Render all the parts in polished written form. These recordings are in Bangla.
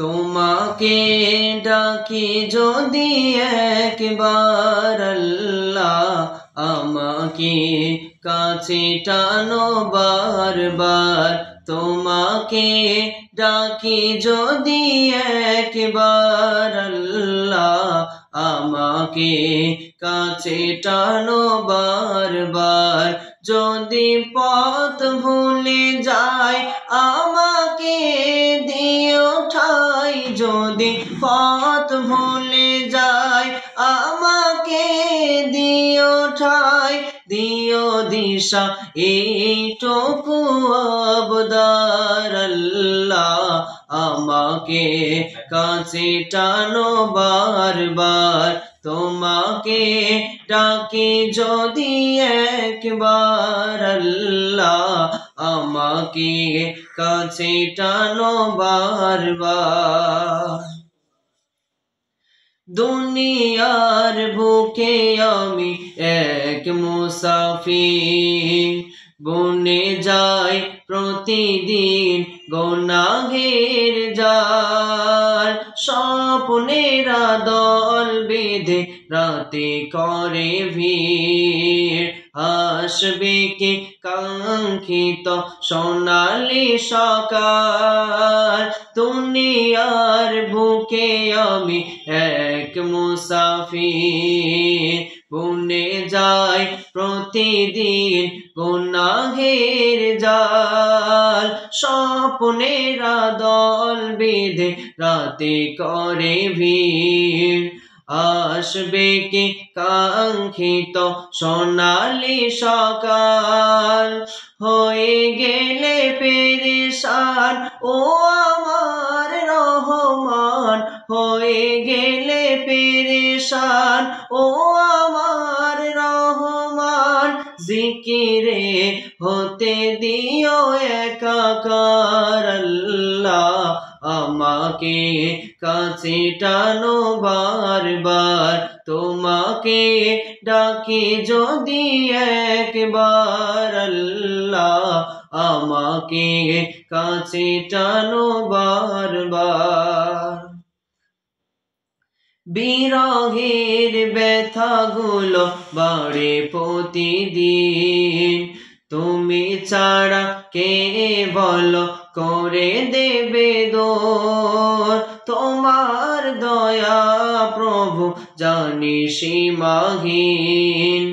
তোমাকে ডাকি যদি একবার আল্লাহ, আমাকে কাছে টানো বারবার। তোমাকে ডাকি যদি একবার আল্লাহ, আমাকে কাছে টানো বারবার। যদি পথ ভুলে যাই আমাকে দিও ঠাই, যদি পথ ভুলে যাই আমাকে দিও ঠাই। দিও দিশা এইটুকু আবদার আল্লাহ, আমাকে কাছে টানো বারবার। তোমাকে ডাকি যদি একবার আল্লাহ, আমাকে কাছে টানো বারবার। দুনিয়ার বুকে আমি এক মুসাফির, বনে যাই প্রতিদিন গুনাহের জাল। স্বপ্নেরা দল বেঁধে রাতে করে ভিড়, আসবে কি কাঙ্ক্ষিত সোনালি সকাল। দুনিয়ার বুকে আমি এক মুসাফির, বনে যাই প্রতিদিন গুনাহের জাল। স্বপ্নেরা দল বেঁধে রাতে করে ভিড়, আসবে কি কাঙ্ক্ষিত সোনালি সকাল। হয়ে গেলে পেরেশান ও আমার রহমান, হয়ে গেলে পেরেশান ও আমার রহমান। জিকিরে হতে দিও একাকার আল্লাহ, আমাকে কাছে টানো বারবার। তোমাকে ডাকি যদি একবার আল্লাহ, আমাকে কাছে টানো বারবার। বিরহের ব্যথাগুলো বাড়ে প্রতিদিন, তুমি ছাড়া কে বলো করে দেবে দূর। তোমার দয়া প্রভু জানি সীমাহীন,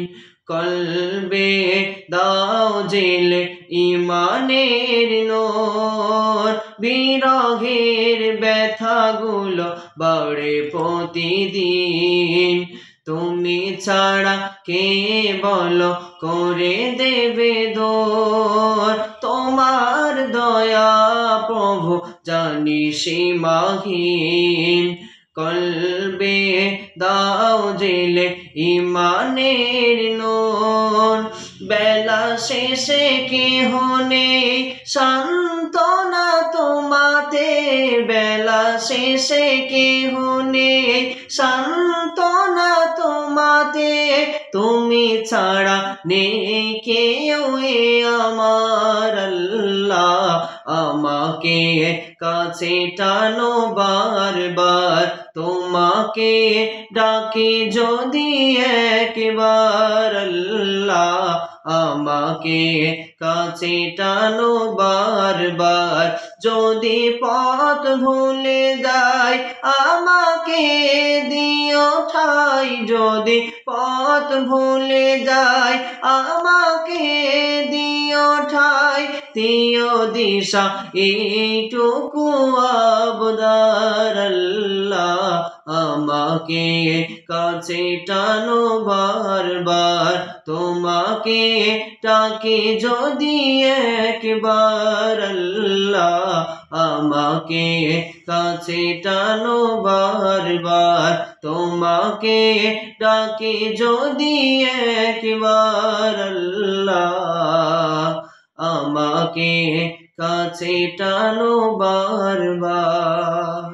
কলবে দাও জেলে ইমানের নূর। বিরহের ব্যথাগুলো বাড়ে প্রতিদিন, তুমি ছাড়া কে বলো করে দেবে দূর। তোমার দয়া প্রভু জানি সীমাহীন, কলবে দাও জেলে ইমানের নূর। বেলা শেষে কেহ নেই সান্ত্বনা তোমাতে, বেলা শেষে কেহ নেই সান্ত্বনা তোমাতে। তুমি ছাড়া নেই কেউ এ আমার আল্লাহ, আমাকে কাছে টানো বারবার। তোমাকে ডাকি যদি একবার আল্লাহ, আমাকে কাছে টানো বারবার। যদি পথ ভুলে যাই আমাকে দিও ঠাই, যদি পথ ভুলে যাই আমাকে দিও ঠাই। দিও দিশা এইটুকু আবদার আল্লাহ, আমাকে কাছে টানো বারবার। তোমাকে ডাকি যদি একবার আল্লাহ, আমাকে কাছে টানো বারবার। তোমাকে ডাকি যদি একবার আল্লাহ, আমাকে কাছে টানো বারবার।